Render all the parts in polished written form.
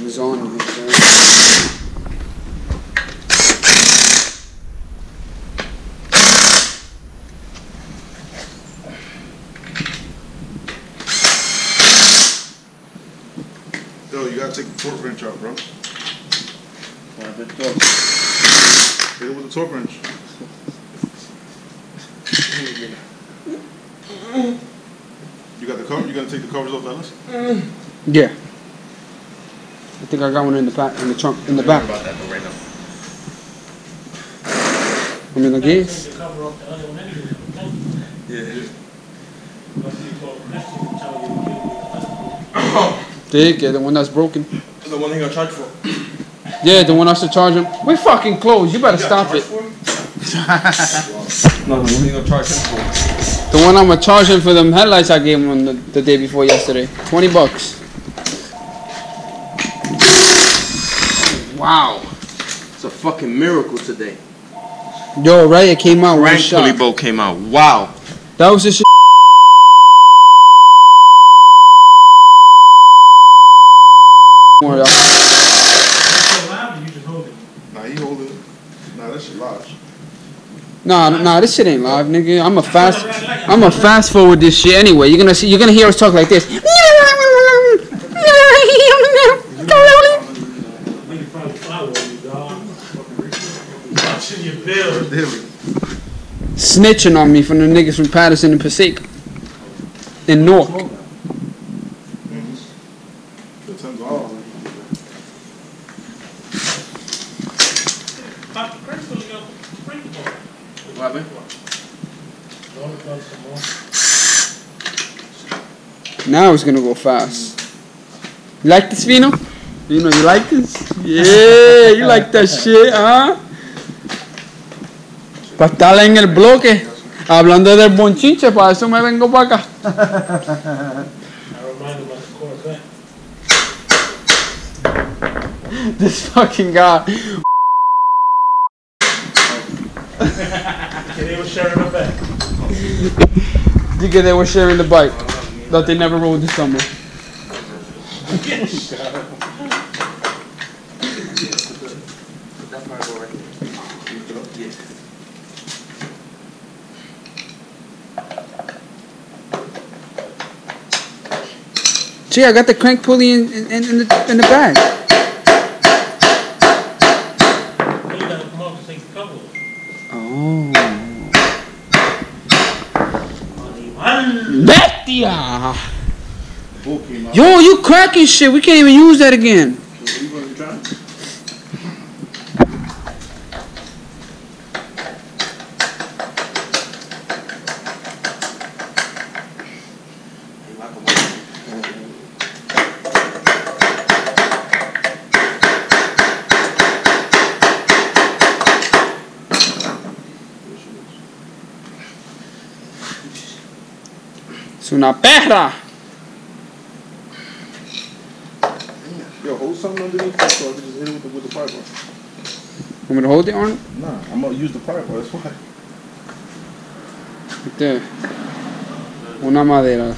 It's on. Yo, you gotta take the torque wrench out, bro. Hit it with the torque wrench. You got the cover? You gotta take the covers off, Ellis? Yeah. I think I got one in the back, in the trunk, in the back. About that right now. I mean, the gears. Yeah. The one that's broken. The one he gonna charge for? Yeah, the one I should charge him. We fucking closed. You better stop it. No, the one he gonna charge him for? The one I'm gonna charge him for them headlights I gave him on the day before yesterday. $20. Wow. It's a fucking miracle today. Yo, right? It came out one Crank shot. pulley bolt came out. Wow. That was the shit. More, y'all. Nah, he hold it. Nah, that shit live. Nah, this shit ain't live, nigga. I'm a fast forward this shit anyway. You're gonna hear us talk like this. Snitching on me from the niggas from Patterson and Passaic and Newark. Now it's gonna go fast. You like this, Vino? You like this? Yeah, you like that shit, huh? Para estar en el bloque, hablando del bonchinche, para eso me vengo para acá. This fucking guy. They were sharing a bike. They were sharing the bike that they never rode this summer. Gee, I got the crank pulley in the bag. You gotta come out to take the cover off. Oh. Bestia! Yo, you cracking shit. We can't even use that again. Es una perra. Yo, hold something underneath that so I can just hit it with the pry bar. Want me to hold it on? Nah, I'm gonna use the pry bar, that's why. Right there. Una madera.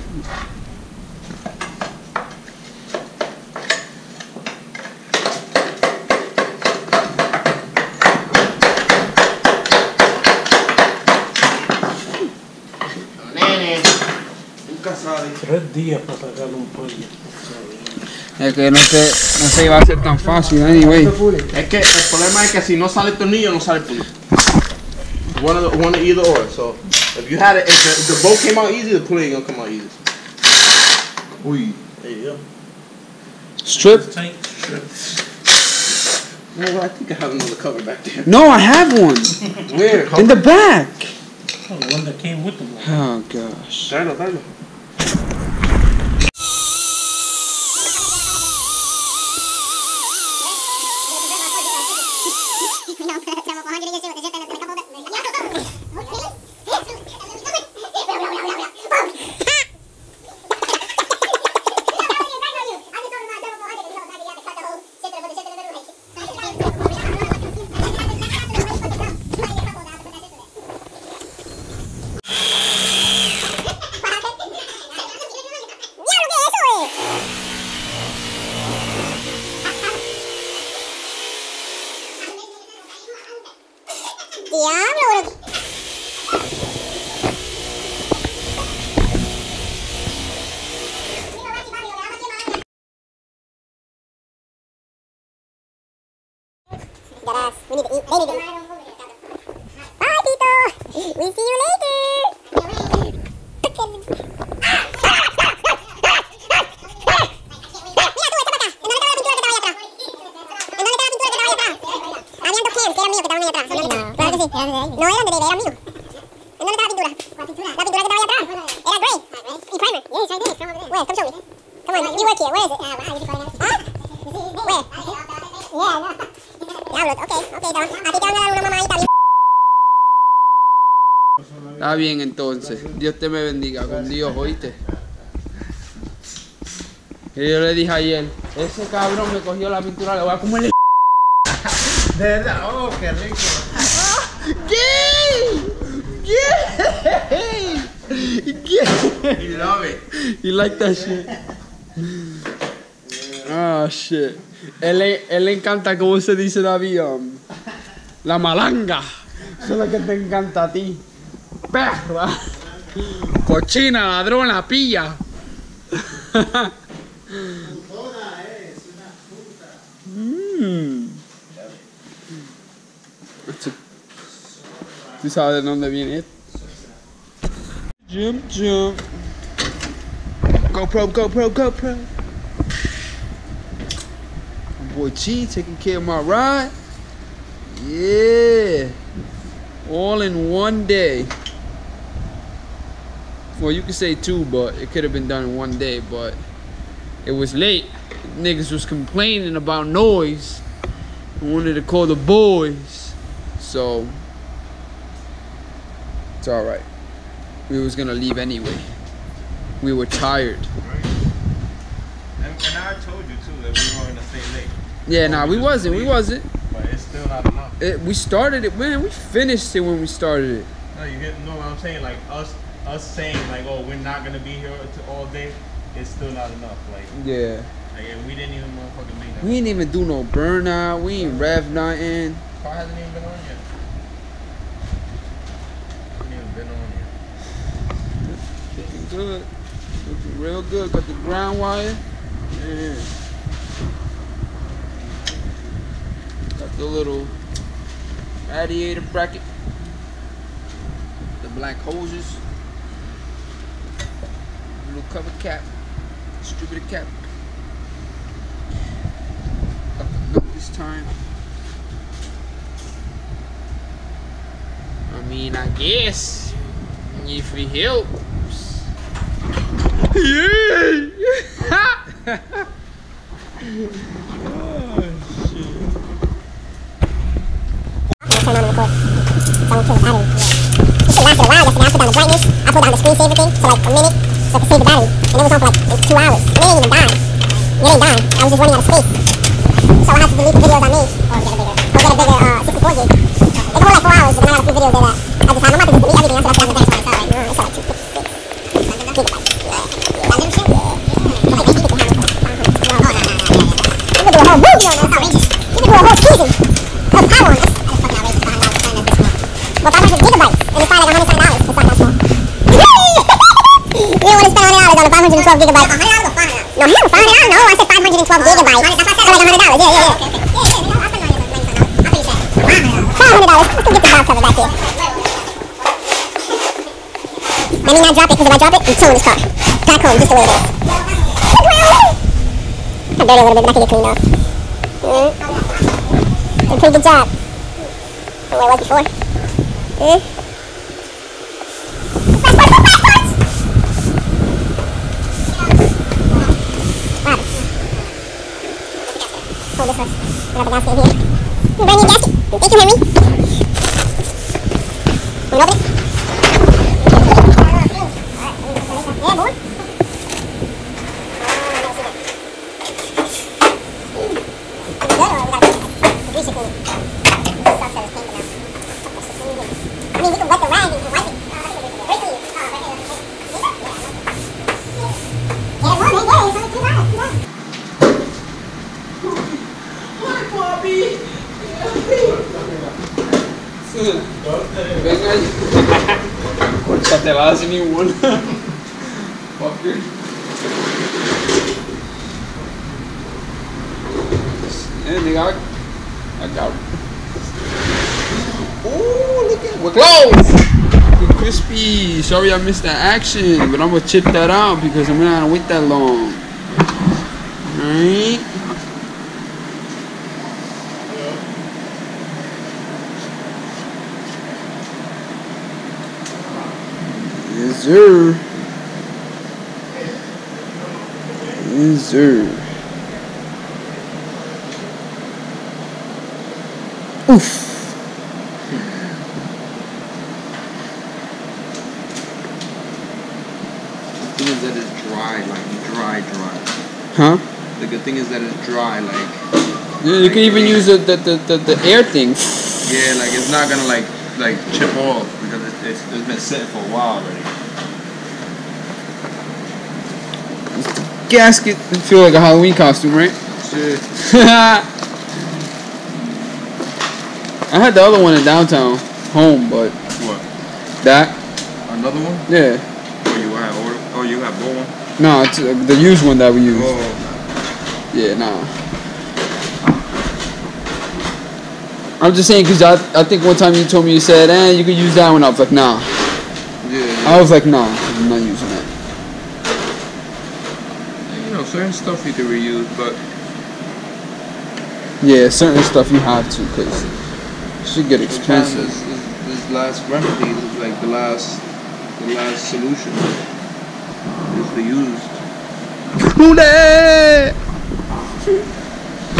Tres días para sacarle un pollo. Es que no se iba a hacer tan fácil, anyway. Es que el problema es que si no sale el tornillo, no sale el pulley. One either or. So if you had it, if the bolt came out easy, the pulley ain't gonna come out easy. Uy. There you go. Strip? No, I think I have another cover back there. No, I have one. Where? In the back. Oh, the one that came with the one. Oh gosh. Tráelo. Deadass. We need to eat. They need to eat. Bye, Tito. We see you later. No, eran de era mío. ¿En dónde está la pintura? La pintura que estaba allá atrás. Era gray. Y primer. Yes, I did. Where? Come show me. Come on, you work here. Where is it? Huh? Where? Yeah, no. Diablo, okay, don. A ti te van a dar una mamadita bien. Está bien entonces. Dios te me bendiga. Con Dios, ¿oíste? Y yo le dije ayer, ese cabrón me cogió la pintura, le voy a comer el... De verdad, oh, qué rico. Gay! Gay! Gay! You love it. You like that shit? Oh shit. Él le encanta, ¿cómo se dice, David? La malanga. Eso es lo que te encanta a ti. Perra. Cochina, ladrona, pilla. ¿Tú sabes de dónde viene esto? Jump, jump. GoPro, GoPro, GoPro. My boy G taking care of my ride. Yeah. All in one day. Well, you could say two, but it could have been done in one day, but it was late. Niggas was complaining about noise. I wanted to call the boys. So it's alright. We was gonna leave anyway. We were tired. And I told you too that we were gonna stay late. Yeah, nah, we wasn't. But it's still not enough. We started it, man. We finished it when we started it. No, you know what I'm saying? Like us saying like, oh, we're not gonna be here all day. It's still not enough. Like, Yeah. like we didn't even motherfucking make that. We ain't even do no burnout. We ain't rev nothing. Car hasn't even been on yet. Hasn't even been on yet. Looking good. Looking real good. Got the ground wire. Yeah. Got the little radiator bracket. The black hoses. Little cover cap. Distributor cap. Got the nut this time. I mean, I guess if it helps. Yeah. Oh shit. Turn on the record. Someone killed the battery. This shit lasted a while yesterday. I put down the brightness. I put down the screensaver thing for like a minute so I could save the battery. And it was on for like 2 hours. And it ain't even died. It ain't dying. I was just running out of space. So I had to delete the videos I made. Or get a bigger 64 gig. It took like 4 hours, but then I got a few videos there that I just had. I'm about to just delete everything else. So that's the best one. It's alright. No, it's like 256 gigabytes. That little shit? Yeah. Like 8 gigabytes. No. You could do a whole movie on that. That's outrageous. You could do a whole season of power on this. Well, 500 gigabytes, and it's probably like $107. It's not that small. You don't want to spend $100 on a 512 gigabyte. $100 or $500? No, hell, $500? No, I said 512 gigabytes. That's like $100. Yeah. $500. Let's go get the valve cover back here. Let me not drop it, because if I drop it, I'm killing this car. Back home, just the way it is. I'm dirty a little bit, but I can get cleaned off. Did a pretty good job. From where I was before. Hold this first. I got the gasket in here. Brand new gasket. Thank you, Henry. Wanna open it? Yeah, boy. I mean, we can wet the rag and wipe it. Yeah, more, man. Yeah, it's only 2 miles. Venga, cortatela sin ninguna. Fucker. Nigga, I got We're closed. Good crispy. Sorry I missed that action, but I'm gonna chip that out because I'm not gonna wait that long. Alright. Yes, sir. Yes, sir. Oof. The thing is that it's dry, like dry. Huh? The good thing is that it's dry, like. Yeah, you can even use the air thing. Yeah, like it's not gonna like chip off because it's been sitting for a while already. Gasket. You feel like a Halloween costume, right? Shit. I had the other one in downtown home, but What? that. Another one? Yeah. Oh, you have both one? No, it's the used one that we use. Oh. Yeah, nah. I'm just saying because I think one time you told me, you said, you could use that one. I was like, nah. Yeah. I was like, nah, I'm not using that. You know, certain stuff you can reuse, but Yeah, certain stuff you have to because it should get sometimes expensive. this last remedy is like the last solution is the used. Cool it!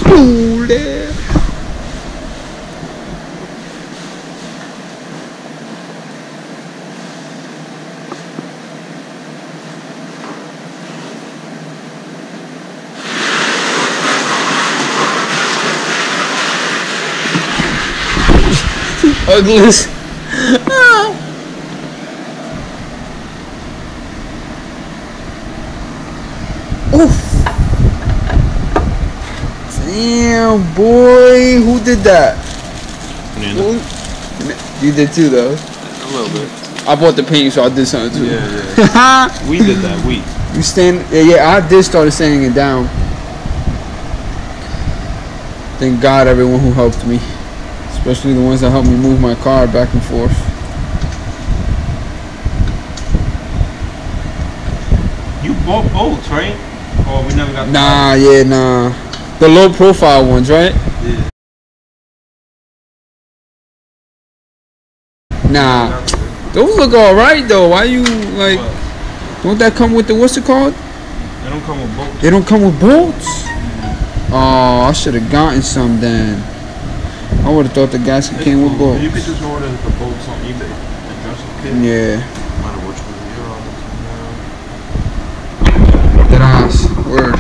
Cool it! Ugliest. Oof. Damn, boy. Who did that? Who? You did too, though. A little bit. I bought the paint, so I did something too. Yeah. We did that. You stand. Yeah, I did start sanding it down. Thank God, everyone who helped me. Especially the ones that helped me move my car back and forth. You bought boats, right? Or we never got. Nah. The low profile ones, right? Yeah. Nah. Those look alright though. Why you like? Don't that come with the what's it called? They don't come with boats. They don't come with bolts? Oh, I should have gotten some then. I would have thought the gasket came with bolts. You could just order the bolts on eBay and dress them kit. Yeah. No matter which one you're on. That ass. Word.